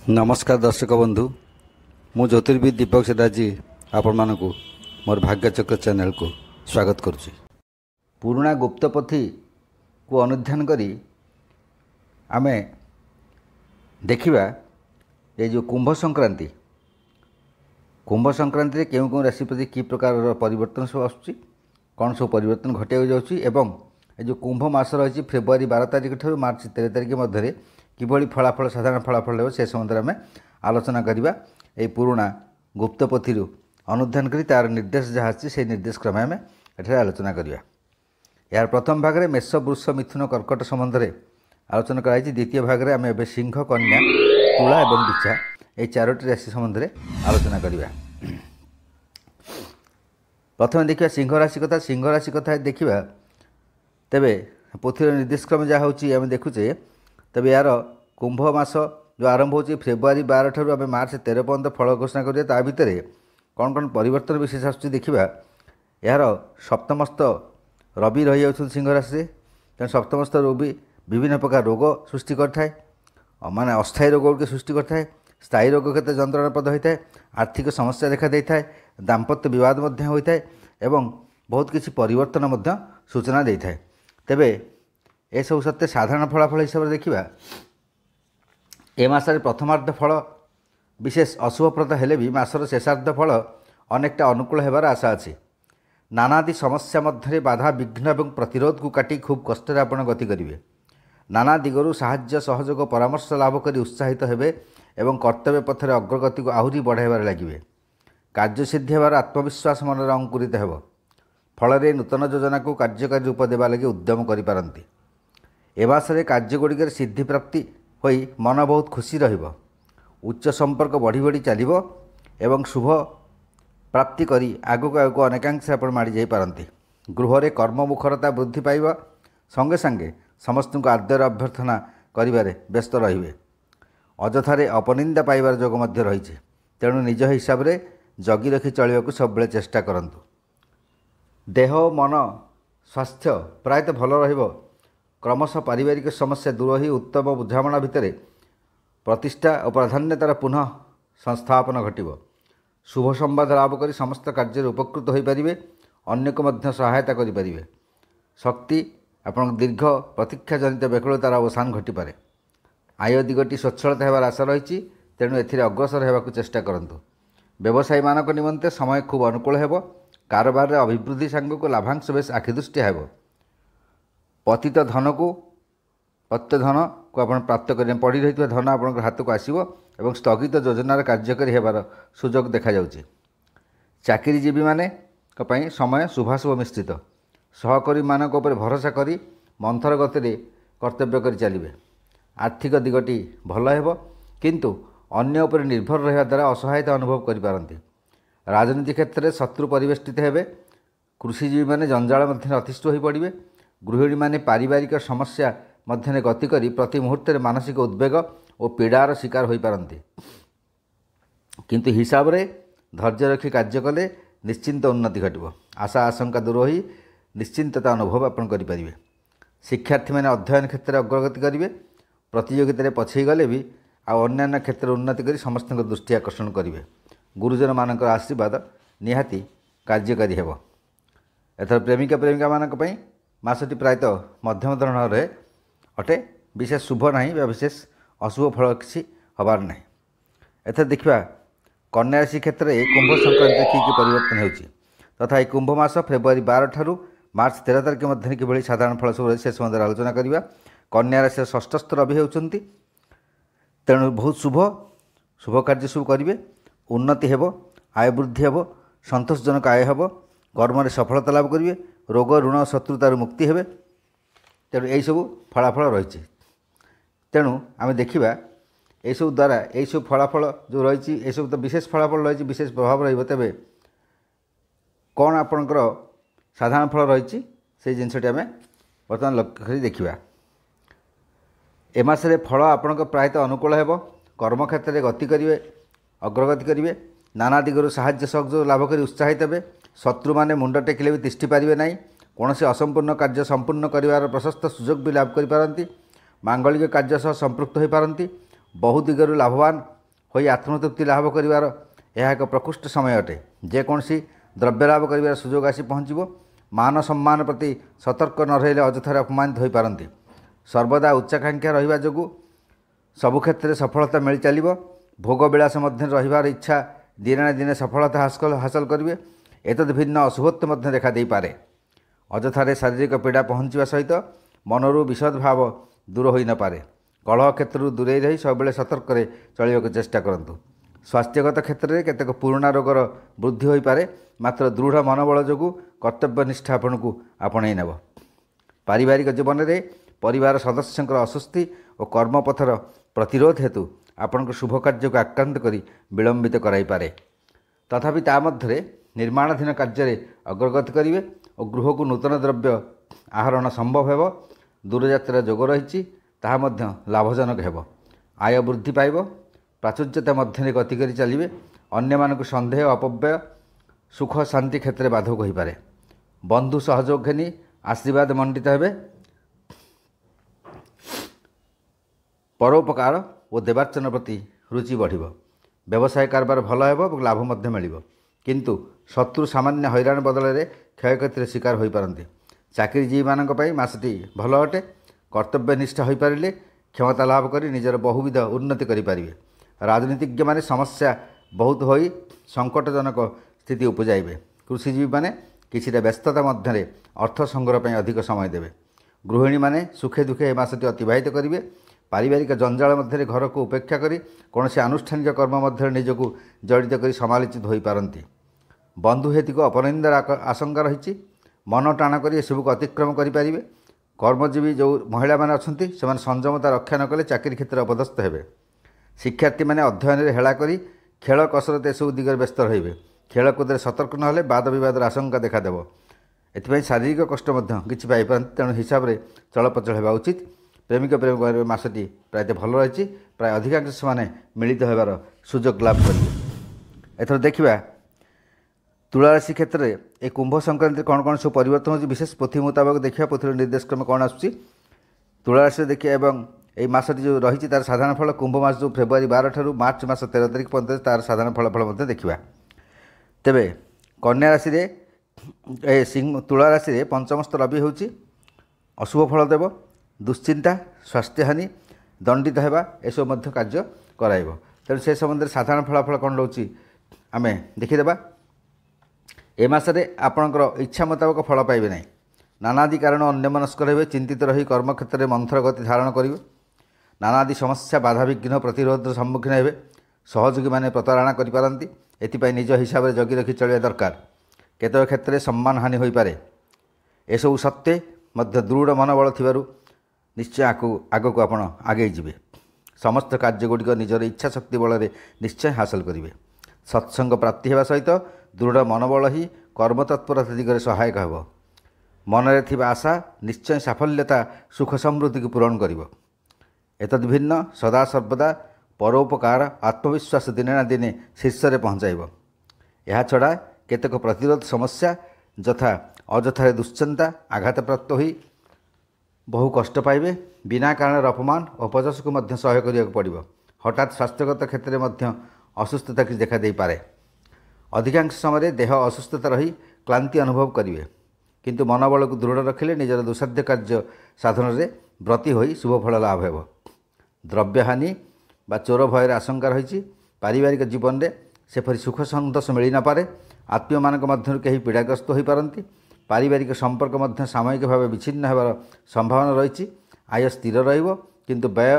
नमस्कार दर्शक बंधु मु ज्योतिर्विद दीपक सेदाजी आपण मानक मोर भाग्यचक्र चैनल को स्वागत करुच्ची। पुराणा गुप्तपोथी को अनुध्यान करी आमे देखिबा ये जो कुंभ संक्रांति केउं केउं राशि प्रति कि प्रकार परिवर्तन सब आसुची कौन सब परिवर्तन घटिया जाउची एवं ये जो कुंभ मास रही फेब्रुआरी 12 तारिख ठूँ मार्च 13 तारिख मध्य किभली फलाफल साधारण फलाफल हो से संबंध में आलोचना करवा। ये पुराणा गुप्तपोथी अनुध्यान करी तार निर्देश जहाँ अच्छी से निर्देश क्रमे आम एठार आलोचना करवा। यार प्रथम भाग में मेष वृष मिथुन कर्कट संबंध में आलोचना कराई। द्वितीय भाग में आम ए सिंह कन्या तुला और बिछा ये चारोटी राशि संबंध में आलोचना करवा। प्रथम देखा सिंह राशि कथा देखा तेबे पोथीर निर्देश क्रम जहाँ हूँ देखुचे तबे यार कुंभ मास जो आरंभ हो फेब्रुआरी 12 ठारू आम मार्च 13 पर्यंत फल घोषणा करिया। ता भितर कौन कौन परिवर्तन विशेष आसुची देखा। यार सप्तमस्त रवि रही जाउछन सिंह राशि तेणु सप्तमस्त रवि विभिन्न प्रकार रोग सृष्टि करथाए माने अस्थायी रोग गुड़िक सृष्टि करथाए। स्थायी रोग क्षेत्र जंत्रणाप्रद होता है। आर्थिक समस्या देखा देता है। दाम्पत्य विवाद मध्य होता है एवं बहुत किसी परिवर्तन मध्य सूचना देता है। तेबे ए सब सत्य साधारण फलाफल हिसाब से देखा ए मासरे प्रथमार्ध फल विशेष अशुभप्रद हेले भी मासर शेषार्ध फल अनेकटा अनुकूल होबार आशा अच्छी। नानादि समस्या मध्य बाधा विघ्न और प्रतिरोध को काटी खूब कष्ट आपण गति करेंगे। नाना दिगरु साहाय्य सहयोग परामर्श लाभ कर उत्साहित हेबे एवं कर्तव्य पथर अग्रगति को आहरी बढ़ाइबार लगे। कार्यसिद्धि होबार आत्मविश्वास मनरे अंकुरित हेब। फल नूतन योजना को कार्यकारी रूप देवा लगे उद्यम करिपारंती। ए मासरे कार्यगुड़िक सिद्धि प्राप्ति होई मन बहुत खुशी रहिबो। उच्च संपर्क बढ़ी बढ़ी चलिबो एवं शुभ प्राप्ति करी आगक आगक अनेकांश आपण माड़ी जाई पारंती। गृह रे कर्ममुखरता वृद्धि पाइबा संगे संगे समस्त को आदर अभ्यर्थना करिबारे व्यस्त रहिबे। अजथारे अपनिंदा पाइबार जोग मध्य रहिছে तेणु निज हिसाब रे जगी रखी चलिबाकू सबले चेष्टा करंतु। देह मन स्वास्थ्य प्रायतः भल रहिबो। क्रमशः पारिवारिक समस्या दूर ही उत्तम बुझामणा भितर प्रतिष्ठा और प्राधान्यतार पुनः संस्थापन घटिबो। शुभ संवाद लाभ कर समस्त कार्य उपकृत हो पारे। अन्य को मध्य सहायता करें। शक्ति आपण दीर्घ प्रतीक्षा जनित बेकुलतार अवसान घटीपे। आय दिगटी स्वच्छलता होबार आशा रही तेणु एथिरे अग्रसर होबाकू चेष्टा करंतु। व्यवसायी मानक निमंते समय खूब अनुकूल हेबो। कारोबार अभिवृद्धि सांगक लाभांश बेस आखिदृष्टि हेबो। पतित धन को आप प्राप्त करें। पड़ी रही धन आप हाथ को आसो और स्थगित योजनार कार्यकारी होबार सुजोग देखा जाउछि। चाकरीजीवी माने समय शुभाशुभ मिश्रित। सहकर्मी मानक उपर भरोसा करी मंथर गति कर्तव्य कर चलिए। आर्थिक दिगटी भल हेबो किंतु अन्य उपर निर्भर रहा द्वारा असहायता अनुभव करिपारंती। राजनीति क्षेत्र में शत्रु परिवेष्टित हेबे। कृषिजीवी माने जंजाल मध्य अतिष्ठ हो पड़े। गृहिणी माने पारिवारिक समस्या मध्य गति करी प्रति मुहूर्त मानसिक उद्वेग और पीड़ार शिकार हो पारंती। किंतु हिसाब रे धैर्य रखी कार्य कले निश्चिंत उन्नति घटिबो। आशा आशंका दूर हो निश्चिंतता अनुभव आपण करें। शिक्षार्थी मैंने अध्ययन क्षेत्र में अग्रगति करेंगे। प्रतियोगिता पछई गले भी अन्य क्षेत्र में उन्नति कर समस्त दृष्टि आकर्षण करेंगे। गुरुजन मान आशीर्वाद निहाती कार्यकारी हेब। एथर प्रेमिका प्रेमिका मानक पई मासटी प्रायतः मध्यम धरण अटे। विशेष शुभ ना विशेष अशुभ फल किसी हबार ना। एथर देखा कन्या राशि क्षेत्र में कुंभ संक्रांति कि परिवर्तन होती तथा ये कुंभ मास फेब्रुआरी 12 ठारू मार्च 13 तारिख मध्य किभली साधारण फल सब से संबंध आलोचना करवा। कन्या राशि षष्ठस्थ रवि होती तेणु बहुत शुभ कार्य सब करेंगे। उन्नति हेब। आय वृद्धि हेब। संतोषजनक आय हेब। कर्म सफलता लाभ करेंगे। रोग ऋण शत्रुतार मुक्ति हेबे। तेणु यही सब फलाफल रही। तेणु आम देखा सब द्वारा यही सब फलाफल जो रही ये सब तो विशेष फलाफल रही विशेष प्रभाव रही। कौन आपणकर साधारण फल रही से जिनसटी आम बर्तमान लक्ष्य कर देखा। ए मासरे फल आपणक प्रायतः अनुकूल हेब। कर्म क्षेत्र में गति करेंगे अग्रगति करेंगे। नाना दिगरु साहाय्य सहयोग लाभ कर उत्साहित हे। शत्रु माने मुंड टेकिले भी तिष्ठि पारिबे नहीं। कौन से असंपूर्ण कार्य संपूर्ण करिवार प्रशस्त सुजोग भी लाभ करिपारंती। मांगलिक कार्य सह संपृक्त हो पारंती। ବହୁ ଦିଗରୁ ଲାଭବାନ ହୋଇ ଆତ୍ମତୃପ୍ତି ଲାଭ କରିବାର ଏହା ଏକ ପ୍ରକୃଷ୍ଟ ସମୟ ଅଟେ। ଯେକୌଣସି ଦ୍ରବ୍ୟ ଲାଭ କରିବାର ସୁଯୋଗ ଆସି ପହଞ୍ଚିବ। ମାନ ସମ୍ମାନ ପ୍ରତି ସତର୍କ ନ ରହିଲେ ଅଯଥାରେ ଅପମାନିତ ହୋଇପାରନ୍ତି। ସର୍ବଦା ଉଚ୍ଚାକାଂକ୍ଷା ରହିବା ଯୋଗୁଁ ସବୁ କ୍ଷେତ୍ରରେ ସଫଳତା ମିଳି ଚାଲିବ। ଭୋଗ ବିଳାସ ମଧ୍ୟରେ ରହିବାର ଇଚ୍ଛା ଦିନେ ନା ଦିନେ ସଫଳତା ହାସଲ କରିବେ। ଏତଦ୍ ଭିନ୍ନ ଅଶୁଭତ୍ୱ ମଧ୍ୟ ଦେଖା ଦେଇପାରେ। ଅଯଥାରେ ଶାରୀରିକ ପୀଡ଼ା ପହଞ୍ଚିବା ସହିତ ମନରୁ ବିଷଦ ଭାବ ଦୂର ହୋଇନପାରେ। କଳହ କ୍ଷେତ୍ରରୁ ଦୂରେଇ ରହି ସବୁବେଳେ ସତର୍କରେ ଚଳିବାକୁ ଚେଷ୍ଟା କରନ୍ତୁ। ସ୍ୱାସ୍ଥ୍ୟଗତ କ୍ଷେତ୍ରରେ କେତେକ ପୁରୁଣା ରୋଗର ବୃଦ୍ଧି ହୋଇପାରେ, ମାତ୍ର ଦୃଢ଼ ମନୋବଳ ଯୋଗୁଁ କର୍ତ୍ତବ୍ୟନିଷ୍ଠା ଆପଣଙ୍କୁ ଆପଣେଇ ନେବ। ପାରିବାରିକ ଜୀବନରେ ପରିବାର ସଦସ୍ୟଙ୍କର ଅସ୍ୱସ୍ତି ଓ କର୍ମପଥର ପ୍ରତିରୋଧ ହେତୁ ଆପଣଙ୍କ ଶୁଭ କାର୍ଯ୍ୟକୁ ଆକ୍ରାନ୍ତ କରି ବିଳମ୍ବିତ କରାଇପାରେ। ତଥାପି ତା ମଧ୍ୟରେ ନିର୍ମାଣାଧୀନ କାର୍ଯ୍ୟରେ ଅଗ୍ରଗତି କରିବେ ଓ ଗୃହକୁ ନୂତନ ଦ୍ରବ୍ୟ ଆହରଣ ସମ୍ଭବ ହେବ। ଦୂରଯାତ୍ରାର ଯୋଗ ରହିଛି, ତାହା ମଧ୍ୟ ଲାଭଜନକ ହେବ। ଆୟ ବୃଦ୍ଧି ପାଇବ। ପ୍ରାଚୁର୍ଯ୍ୟତା ମଧ୍ୟରେ ଗତି କରି ଚାଲିବେ। ଅନ୍ୟମାନଙ୍କୁ ସନ୍ଦେହ ଅପବ୍ୟୟ ସୁଖ ଶାନ୍ତି କ୍ଷେତ୍ରରେ ବାଧକ ହୋଇପାରେ। ବନ୍ଧୁ ସହଯୋଗ ଘେନି ଆଶୀର୍ବାଦ ମଣ୍ଡିତ ହେବେ। ପରୋପକାର ଓ ଦେବାର୍ଚ୍ଚନ ପ୍ରତି ରୁଚି ବଢ଼ିବ। ବ୍ୟବସାୟ କାରବାର ଭଲ ହେବ ଏବଂ ଲାଭ ମଧ୍ୟ ମିଳିବ। କିନ୍ତୁ ଶତ୍ରୁ ସାମାନ୍ୟ ହଇରାଣ ବଦଳରେ କ୍ଷୟକ୍ଷତିର ଶିକାର ହୋଇପାରନ୍ତି। ଚାକିରିଜୀବୀମାନଙ୍କ ପାଇଁ ମାସଟି ଭଲ ଅଟେ। କର୍ତ୍ତବ୍ୟନିଷ୍ଠା ହୋଇପାରିଲେ କ୍ଷମତା ଲାଭ କରି ନିଜର ବହୁବିଧ ଉନ୍ନତି କରିପାରିବେ। ରାଜନୀତିଜ୍ଞମାନେ ସମସ୍ୟା ବହୁତ ହୋଇ ସଙ୍କଟଜନକ ସ୍ଥିତି ଉପଜାଇବେ। କୃଷିଜୀବୀମାନେ କିଛିଟା ବ୍ୟସ୍ତତା ମଧ୍ୟରେ ଅର୍ଥ ସଂଗ୍ରହ ପାଇଁ ଅଧିକ ସମୟ ଦେବେ। ଗୃହିଣୀମାନେ ସୁଖେ ଦୁଃଖେ ଏ ମାସଟି ଅତିବାହିତ କରିବେ। ପାରିବାରିକ ଜଞ୍ଜାଳ ମଧ୍ୟରେ ଘରକୁ ଉପେକ୍ଷା କରି କୌଣସି ଆନୁଷ୍ଠାନିକ କର୍ମ ମଧ୍ୟରେ ନିଜକୁ ଜଡ଼ିତ କରି ସମାଲୋଚିତ ହୋଇପାରନ୍ତି। ବନ୍ଧୁ ହେତୁକ ଅପନିନ୍ଦାର ଆଶଙ୍କା ରହିଛି। ମନ ଟାଣ କରି ଏସବୁକୁ ଅତିକ୍ରମ କରିପାରିବେ। କର୍ମଜୀବୀ ଯେଉଁ ମହିଳାମାନେ ଅଛନ୍ତି ସେମାନେ ସଂଯମତା ରକ୍ଷା ନ କଲେ ଚାକିରି କ୍ଷେତ୍ରରେ ଅପଦସ୍ଥ ହେବେ। ଶିକ୍ଷାର୍ଥୀମାନେ ଅଧ୍ୟୟନରେ ହେଳା କରି ଖେଳ କସରତ ଏସବୁ ଦିଗରେ ବ୍ୟସ୍ତ ରହିବେ। ଖେଳକୁଦରେ ସତର୍କ ନହେଲେ ବାଦ ବିବାଦର ଆଶଙ୍କା ଦେଖାଦେବ। ଏଥିପାଇଁ ଶାରୀରିକ କଷ୍ଟ ମଧ୍ୟ କିଛି ପାଇପାରନ୍ତି। ତେଣୁ ହିସାବରେ ଚଳପ୍ରଚଳ ହେବା ଉଚିତ। ପ୍ରେମିକ ପ୍ରେମିକ ମାସଟି ପ୍ରାୟତଃ ଭଲ ରହିଛି। ପ୍ରାୟ ଅଧିକାଂଶ ସେମାନେ ମିଳିତ ହେବାର ସୁଯୋଗ ଲାଭ କରିବେ। ଏଥର ଦେଖିବା ତୁଳାରାଶି କ୍ଷେତ୍ରରେ ଏ କୁମ୍ଭ ସଂକ୍ରାନ୍ତିରେ କ'ଣ କ'ଣ ସବୁ ପରିବର୍ତ୍ତନ ହେଉଛି। ବିଶେଷ ପୋଥି ମୁତାବକ ଦେଖିବା, ପୋଥିର ନିର୍ଦ୍ଦେଶକ୍ରମେ କ'ଣ ଆସୁଛି ତୁଳାରାଶିରେ ଦେଖିବା। ଏବଂ এই ମାସଟି ଯେଉଁ ରହିଛି ତାର ସାଧାରଣ ଫଳ କୁମ୍ଭ ମାସ ଯେଉଁ ଫେବୃଆରୀ 12 ଠାରୁ ମାର୍ଚ୍ଚ ମାସ 13 ତାରିଖ ପର୍ଯ୍ୟନ୍ତ ତାର ସାଧାରଣ ଫଳାଫଳ ମଧ୍ୟ ଦେଖିବା। ତେବେ କନ୍ୟା ରାଶିରେ ତୁଳା ରାଶିରେ ପଞ୍ଚମସ୍ଥ ରବି ହେଉଛି ଅଶୁଭ ଫଳ ଦେବ। ଦୁଶ୍ଚିନ୍ତା, ସ୍ୱାସ୍ଥ୍ୟହାନି, ଦଣ୍ଡିତ ହେବା ଏସବୁ ମଧ୍ୟ କାର୍ଯ୍ୟ କରାଇବ। ତେଣୁ ସେ ସମ୍ବନ୍ଧରେ ସାଧାରଣ ଫଳାଫଳ କ'ଣ ରହୁଛି ଆମେ ଦେଖିଦେବା। ଏ ମାସରେ ଆପଣଙ୍କର ଇଚ୍ଛା ମୁତାବକ ଫଳ ପାଇବେ ନାହିଁ। ନାନାଦି କାରଣ ଅନ୍ୟମନସ୍କ ରହିବେ। ଚିନ୍ତିତ ରହି କର୍ମକ୍ଷେତ୍ରରେ ମନ୍ଥର ଗତି ଧାରଣ କରିବେ। ନାନାଦି ସମସ୍ୟା ବାଧାବିଘ୍ନ ପ୍ରତିରୋଧର ସମ୍ମୁଖୀନ ହେବେ। ସହଯୋଗୀମାନେ ପ୍ରତାରଣା କରିପାରନ୍ତି। ଏଥିପାଇଁ ନିଜ ହିସାବରେ ଜଗି ରଖି ଚଳିବା ଦରକାର। କେତେକ କ୍ଷେତ୍ରରେ ସମ୍ମାନ ହାନି ହୋଇପାରେ। ଏସବୁ ସତ୍ତ୍ୱେ ମଧ୍ୟ ଦୃଢ଼ ମନୋବଳ ଥିବାରୁ ନିଶ୍ଚୟ ଆଗକୁ ଆପଣ ଆଗେଇ ଯିବେ। ସମସ୍ତ କାର୍ଯ୍ୟଗୁଡ଼ିକ ନିଜର ଇଚ୍ଛା ଶକ୍ତି ବଳରେ ନିଶ୍ଚୟ ହାସଲ କରିବେ। ସତ୍ସଙ୍ଗ ପ୍ରାପ୍ତି ହେବା ସହିତ ଦୃଢ଼ ମନୋବଳ ହିଁ କର୍ମତତ୍ପରତା ଦିଗରେ ସହାୟକ ହେବ। ମନରେ ଥିବା ଆଶା ନିଶ୍ଚୟ ସାଫଲ୍ୟତା ସୁଖ ସମୃଦ୍ଧିକୁ ପୂରଣ କରିବ। ଏତଦ୍ ଭିନ୍ନ ସଦାସର୍ବଦା ପରୋପକାର ଆତ୍ମବିଶ୍ୱାସ ଦିନେ ନା ଦିନେ ଶୀର୍ଷରେ ପହଞ୍ଚାଇବ। ଏହାଛଡ଼ା କେତେକ ପ୍ରତିରୋଧ ସମସ୍ୟା ଯଥା ଅଯଥାରେ ଦୁଶ୍ଚିନ୍ତା ଆଘାତପ୍ରାପ୍ତ ହୋଇ ବହୁ କଷ୍ଟ ପାଇବେ। ବିନା କାରଣରେ ଅପମାନ ଓ ଅପଯଶକୁ ମଧ୍ୟ ସହ୍ୟ କରିବାକୁ ପଡ଼ିବ। ହଠାତ୍ ସ୍ୱାସ୍ଥ୍ୟଗତ କ୍ଷେତ୍ରରେ ମଧ୍ୟ ଅସୁସ୍ଥତା କିଛି ଦେଖାଦେଇପାରେ। ଅଧିକାଂଶ ସମୟରେ ଦେହ ଅସୁସ୍ଥତା ରହି କ୍ଳାନ୍ତି ଅନୁଭବ କରିବେ। କିନ୍ତୁ ମନୋବଳକୁ ଦୃଢ଼ ରଖିଲେ ନିଜର ଦୁଃସାଧ୍ୟ କାର୍ଯ୍ୟ ସାଧନରେ ବ୍ରତୀ ହୋଇ ଶୁଭଫଳ ଲାଭ ହେବ। ଦ୍ରବ୍ୟହାନି ବା ଚୋର ଭୟର ଆଶଙ୍କା ରହିଛି। ପାରିବାରିକ ଜୀବନରେ ସେପରି ସୁଖ ସନ୍ତୋଷ ମିଳିନପାରେ। ଆତ୍ମୀୟମାନଙ୍କ ମଧ୍ୟରୁ କେହି ପୀଡ଼ାଗ୍ରସ୍ତ ହୋଇପାରନ୍ତି। ପାରିବାରିକ ସମ୍ପର୍କ ମଧ୍ୟ ସାମୟିକ ଭାବେ ବିଚ୍ଛିନ୍ନ ହେବାର ସମ୍ଭାବନା ରହିଛି। ଆୟ ସ୍ଥିର ରହିବ, କିନ୍ତୁ ବ୍ୟୟ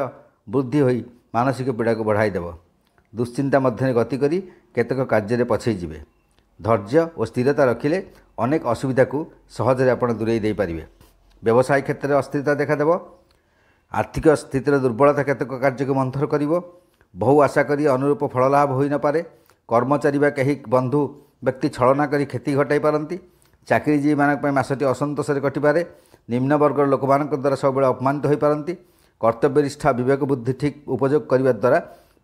ବୃଦ୍ଧି ହୋଇ ମାନସିକ ପୀଡ଼ାକୁ ବଢ଼ାଇ ଦେବ। ଦୁଶ୍ଚିନ୍ତା ମଧ୍ୟରେ ଗତି କରି କେତେକ କାର୍ଯ୍ୟରେ ପଛେଇ ଯିବେ। ଧୈର୍ଯ୍ୟ ଓ ସ୍ଥିରତା ରଖିଲେ ଅନେକ ଅସୁବିଧାକୁ ସହଜରେ ଆପଣ ଦୂରେଇ ଦେଇପାରିବେ। ବ୍ୟବସାୟ କ୍ଷେତ୍ରରେ ଅସ୍ଥିରତା ଦେଖାଦେବ। ଆର୍ଥିକ ସ୍ଥିତିର ଦୁର୍ବଳତା କେତେକ କାର୍ଯ୍ୟକୁ ମନ୍ଥର କରିବ। ବହୁ ଆଶା କରି ଅନୁରୂପ ଫଳ ଲାଭ ହୋଇନପାରେ। କର୍ମଚାରୀ ବା କେହି ବନ୍ଧୁ ବ୍ୟକ୍ତି ଛଳନା କରି କ୍ଷତି ଘଟାଇ ପାରନ୍ତି। ଚାକିରିଜୀବୀମାନଙ୍କ ପାଇଁ ମାସଟି ଅସନ୍ତୋଷରେ କଟିପାରେ। ନିମ୍ନବର୍ଗର ଲୋକମାନଙ୍କ ଦ୍ୱାରା ସବୁବେଳେ ଅପମାନିତ ହୋଇପାରନ୍ତି। କର୍ତ୍ତବ୍ୟନିଷ୍ଠା ବିବେକ ବୁଦ୍ଧି ଠିକ୍ ଉପଯୋଗ କରିବା ଦ୍ୱାରା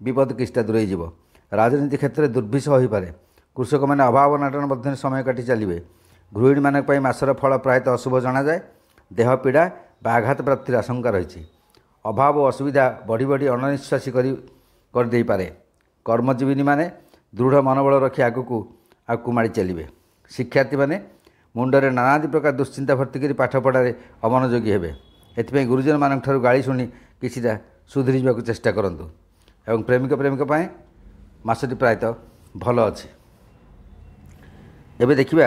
ବିପଦ କିଛିଟା ଦୂରେଇଯିବ। ରାଜନୀତି କ୍ଷେତ୍ରରେ ଦୁର୍ବିଷହ ହୋଇପାରେ। କୃଷକମାନେ ଅଭାବ ଅନାଟନ ମଧ୍ୟରେ ସମୟ କାଟି ଚାଲିବେ। ଗୃହିଣୀମାନଙ୍କ ପାଇଁ ମାସର ଫଳ ପ୍ରାୟତଃ ଅଶୁଭ ଜଣାଯାଏ। ଦେହ ପୀଡ଼ା ବା ଆଘାତ ପ୍ରାପ୍ତିର ଆଶଙ୍କା ରହିଛି। ଅଭାବ ଓ ଅସୁବିଧା ବଢ଼ି ବଢ଼ି ଅଣନିଶ୍ୱାସୀ କରିଦେଇପାରେ। କର୍ମଜୀବିନୀମାନେ ଦୃଢ଼ ମନୋବଳ ରଖି ଆଗକୁ ମାଡ଼ି ଚାଲିବେ। ଶିକ୍ଷାର୍ଥୀମାନେ ମୁଣ୍ଡରେ ନାନାଦି ପ୍ରକାର ଦୁଶ୍ଚିନ୍ତା ଭର୍ତ୍ତି କରି ପାଠପଢ଼ାରେ ଅମନୋଯୋଗୀ ହେବେ। ଏଥିପାଇଁ ଗୁରୁଜନମାନଙ୍କଠାରୁ ଗାଳି ଶୁଣି କିଛିଟା ସୁଧୁରିଯିବାକୁ ଚେଷ୍ଟା କରନ୍ତୁ। ଏବଂ ପ୍ରେମିକ ପାଇଁ ମାସଟି ପ୍ରାୟତଃ ଭଲ ଅଛି। ଏବେ ଦେଖିବା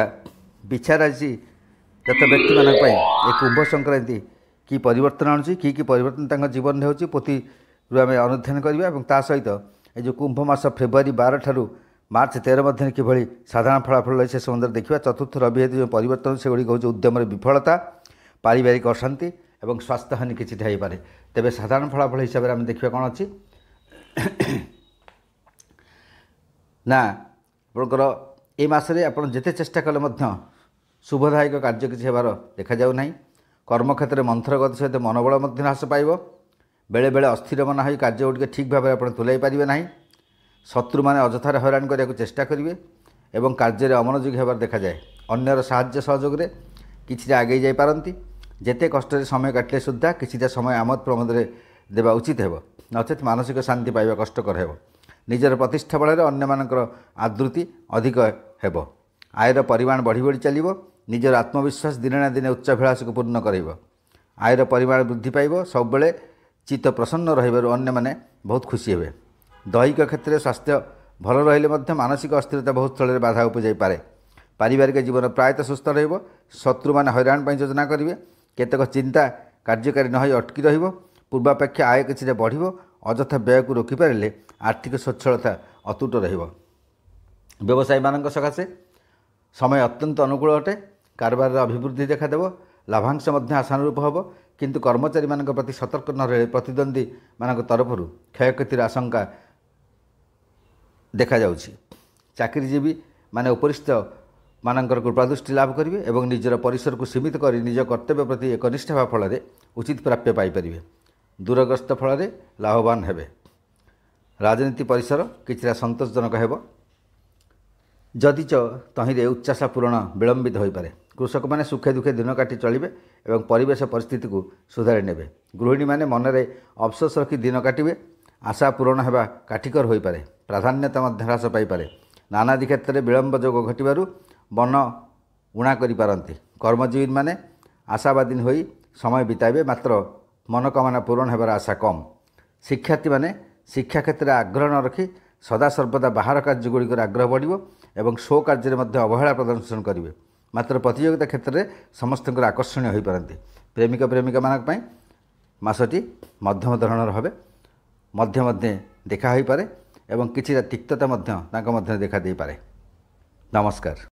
ବିଛା ରାଶି ଜାତ ବ୍ୟକ୍ତିମାନଙ୍କ ପାଇଁ ଏ କୁମ୍ଭ ସଂକ୍ରାନ୍ତି କି ପରିବର୍ତ୍ତନ ଆଣୁଛି, କି ପରିବର୍ତ୍ତନ ତାଙ୍କ ଜୀବନରେ ହେଉଛି, ପୋଥିରୁ ଆମେ ଅନୁଧ୍ୟାନ କରିବା। ଏବଂ ତା ସହିତ ଏ ଯେଉଁ କୁମ୍ଭ ମାସ ଫେବୃଆରୀ 12 ଠାରୁ ମାର୍ଚ୍ଚ 13 ମଧ୍ୟରେ କିଭଳି ସାଧାରଣ ଫଳାଫଳ ରହିଛି ସେ ସମ୍ବନ୍ଧରେ ଦେଖିବା। ଚତୁର୍ଥ ରବି ହେତୁ ଯେଉଁ ପରିବର୍ତ୍ତନ ସେଗୁଡ଼ିକ ହେଉଛି ଉଦ୍ୟମରେ ବିଫଳତା, ପାରିବାରିକ ଅଶାନ୍ତି ଏବଂ ସ୍ୱାସ୍ଥ୍ୟହାନି କିଛିଟା ହୋଇପାରେ। ତେବେ ସାଧାରଣ ଫଳାଫଳ ହିସାବରେ ଆମେ ଦେଖିବା କ'ଣ ଅଛି ନା ଆପଣଙ୍କର ଏ ମାସରେ ଆପଣ ଯେତେ ଚେଷ୍ଟା କଲେ ମଧ୍ୟ ଶୁଭଦାୟକ କାର୍ଯ୍ୟ କିଛି ହେବାର ଦେଖାଯାଉ ନାହିଁ। କର୍ମକ୍ଷେତ୍ରରେ ମନ୍ଥର ଗତି ସହିତ ମନୋବଳ ମଧ୍ୟ ହ୍ରାସ ପାଇବ। ବେଳେବେଳେ ଅସ୍ଥିର ମନ ହୋଇ କାର୍ଯ୍ୟଗୁଡ଼ିକ ଠିକ୍ ଭାବରେ ଆପଣ ତୁଲାଇ ପାରିବେ ନାହିଁ। ଶତ୍ରୁମାନେ ଅଯଥାରେ ହଇରାଣ କରିବାକୁ ଚେଷ୍ଟା କରିବେ ଏବଂ କାର୍ଯ୍ୟରେ ଅମନୋଯୋଗୀ ହେବାର ଦେଖାଯାଏ। ଅନ୍ୟର ସାହାଯ୍ୟ ସହଯୋଗରେ କିଛିଟା ଆଗେଇ ଯାଇପାରନ୍ତି। ଯେତେ କଷ୍ଟରେ ସମୟ କାଟିଲେ ସୁଦ୍ଧା କିଛିଟା ସମୟ ଆମୋଦ ପ୍ରମୋଦରେ ଦେବା ଉଚିତ ହେବ, ନଚେତ୍ ମାନସିକ ଶାନ୍ତି ପାଇବା କଷ୍ଟକର ହେବ। ନିଜର ପ୍ରତିଷ୍ଠା ବଳରେ ଅନ୍ୟମାନଙ୍କର ଆଦୃତି ଅଧିକ ହେବ। ଆୟର ପରିମାଣ ବଢ଼ି ବଢ଼ି ଚାଲିବ। ନିଜର ଆତ୍ମବିଶ୍ୱାସ ଦିନେ ନା ଦିନେ ଉଚ୍ଚାଭିଳାଷକୁ ପୂର୍ଣ୍ଣ କରାଇବ। ଆୟର ପରିମାଣ ବୃଦ୍ଧି ପାଇବ। ସବୁବେଳେ ଚିତ୍ତ ପ୍ରସନ୍ନ ରହିବାରୁ ଅନ୍ୟମାନେ ବହୁତ ଖୁସି ହେବେ। ଦୈହିକ କ୍ଷେତ୍ରରେ ସ୍ୱାସ୍ଥ୍ୟ ଭଲ ରହିଲେ ମଧ୍ୟ ମାନସିକ ଅସ୍ଥିରତା ବହୁତ ସ୍ଥଳରେ ବାଧା ଉପଯାଇପାରେ। ପାରିବାରିକ ଜୀବନ ପ୍ରାୟତଃ ସୁସ୍ଥ ରହିବ। ଶତ୍ରୁମାନେ ହଇରାଣ ପାଇଁ ଯୋଜନା କରିବେ। କେତେକ ଚିନ୍ତା କାର୍ଯ୍ୟକାରୀ ନ ହୋଇ ଅଟକି ରହିବ। ପୂର୍ବାପେକ୍ଷା ଆୟ କିଛିଟା ବଢ଼ିବ। ଅଯଥା ବ୍ୟୟକୁ ରୋକିପାରିଲେ ଆର୍ଥିକ ସ୍ୱଚ୍ଛଳତା ଅତୁଟ ରହିବ। ବ୍ୟବସାୟୀମାନଙ୍କ ସକାଶେ ସମୟ ଅତ୍ୟନ୍ତ ଅନୁକୂଳ ଅଟେ। କାରବାରରେ ଅଭିବୃଦ୍ଧି ଦେଖାଦେବ। ଲାଭାଂଶ ମଧ୍ୟ ଆଶାନୁରୂପ ହେବ। କିନ୍ତୁ କର୍ମଚାରୀମାନଙ୍କ ପ୍ରତି ସତର୍କ ନ ରହି ପ୍ରତିଦ୍ୱନ୍ଦ୍ୱୀମାନଙ୍କ ତରଫରୁ କ୍ଷୟକ୍ଷତିର ଆଶଙ୍କା ଦେଖାଯାଉଛି। ଚାକିରିଜୀବୀ ମାନେ ଉପରିସ୍ଥ ମାନଙ୍କର କୃପାଦୃଷ୍ଟି ଲାଭ କରିବେ ଏବଂ ନିଜର ପରିସରକୁ ସୀମିତ କରି ନିଜ କର୍ତ୍ତବ୍ୟ ପ୍ରତି ଏକନିଷ୍ଠ ହେବା ଫଳରେ ଉଚିତ ପ୍ରାପ୍ୟ ପାଇପାରିବେ। ଦୂରଗ୍ରସ୍ତ ଫଳରେ ଲାଭବାନ ହେବେ। ରାଜନୀତି ପରିସର କିଛିଟା ସନ୍ତୋଷଜନକ ହେବ, ଯଦିଚ ତହିଁରେ ଉଚ୍ଚାଶା ପୂରଣ ବିଳମ୍ବିତ ହୋଇପାରେ। କୃଷକମାନେ ସୁଖେ ଦୁଃଖେ ଦିନ କାଟି ଚଳିବେ ଏବଂ ପରିବେଶ ପରିସ୍ଥିତିକୁ ସୁଧାରି ନେବେ। ଗୃହିଣୀମାନେ ମନରେ ଅଫସୋସ ରଖି ଦିନ କାଟିବେ। ଆଶା ପୂରଣ ହେବା କାଠିକର ହୋଇପାରେ। ପ୍ରାଧାନ୍ୟତା ମଧ୍ୟ ହ୍ରାସ ପାଇପାରେ। ନାନାଦି କ୍ଷେତ୍ରରେ ବିଳମ୍ବ ଯୋଗ ଘଟିବାରୁ ମନ ଉଣା କରିପାରନ୍ତି। କର୍ମଜୀବୀମାନେ ଆଶାବାଦୀ ହୋଇ ସମୟ ବିତାଇବେ, ମାତ୍ର ମନୋକାମନା ପୂରଣ ହେବାର ଆଶା କମ୍। ଶିକ୍ଷାର୍ଥୀମାନେ ଶିକ୍ଷା କ୍ଷେତ୍ରରେ ଆଗ୍ରହ ନ ରଖି ସଦାସର୍ବଦା ବାହାର କାର୍ଯ୍ୟଗୁଡ଼ିକର ଆଗ୍ରହ ବଢ଼ିବ ଏବଂ ସ୍ୱ କାର୍ଯ୍ୟରେ ମଧ୍ୟ ଅବହେଳା ପ୍ରଦର୍ଶନ କରିବେ। ମାତ୍ର ପ୍ରତିଯୋଗିତା କ୍ଷେତ୍ରରେ ସମସ୍ତଙ୍କର ଆକର୍ଷଣୀୟ ହୋଇପାରନ୍ତି। ପ୍ରେମିକମାନଙ୍କ ପାଇଁ ମାସଟି ମଧ୍ୟମ ଧରଣର ହେବେ। ମଧ୍ୟେ ଦେଖା ହୋଇପାରେ ଏବଂ କିଛିଟା ତିକ୍ତତା ମଧ୍ୟ ତାଙ୍କ ମଧ୍ୟରେ ଦେଖା ଦେଇପାରେ। ନମସ୍କାର।